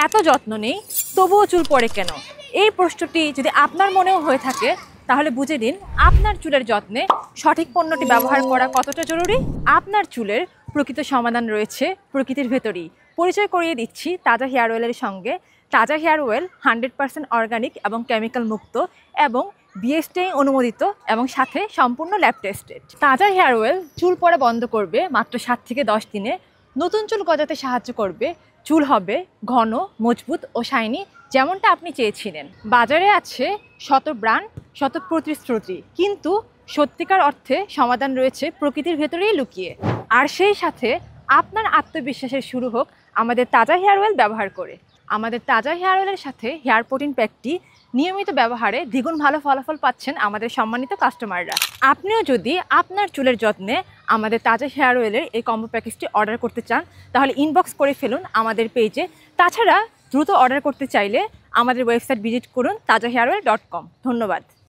এত যত্ন নেই তবুও চুল পড়ে কেন? এই প্রশ্নটি যদি আপনার মনেও হয়ে থাকে তাহলে বুঝে নিন আপনার চুলের যত্নে সঠিক পণ্যটি ব্যবহার করা কতটা জরুরি। আপনার চুলের প্রকৃত সমাধান রয়েছে প্রকৃতির ভেতরেই। পরিচয় করিয়ে দিচ্ছি তাজা হেয়ার অয়েলের সঙ্গে। তাজা হেয়ার অয়েল 100% অর্গানিক এবং কেমিক্যাল মুক্ত এবং বিএসটিআই অনুমোদিত এবং সাথে সম্পূর্ণ ল্যাব টেস্টেড। তাজা হেয়ার অয়েল চুল পড়া বন্ধ করবে মাত্র 7 থেকে 10 দিনে। নতুন চুল গজাতে সাহায্য করবে। চুল হবে ঘন, মজবুত ও শাইনি, যেমনটা আপনি চেয়েছিলেন। বাজারে আছে শত ব্র্যান্ড, শত প্রতিশ্রুতি, কিন্তু সত্যিকার অর্থে সমাধান রয়েছে প্রকৃতির ভেতরেই লুকিয়ে। আর সেই সাথে আপনার আত্মবিশ্বাসের শুরু হোক আমাদের তাজা হেয়ার অয়েল ব্যবহার করে। আমাদের তাজা হেয়ার অয়েলের সাথে হেয়ার প্রোটিন প্যাকটি নিয়মিত ব্যবহারে দ্বিগুণ ভালো ফলাফল পাচ্ছেন আমাদের সম্মানিত কাস্টমাররা। আপনিও যদি আপনার চুলের যত্নে আমাদের তাজা হেয়ার অয়েলের এই কম্বো প্যাকেজটি অর্ডার করতে চান তাহলে ইনবক্স করে ফেলুন আমাদের পেজে। তাছাড়া দ্রুত অর্ডার করতে চাইলে আমাদের ওয়েবসাইট ভিজিট করুন tajahairOil.com। ধন্যবাদ।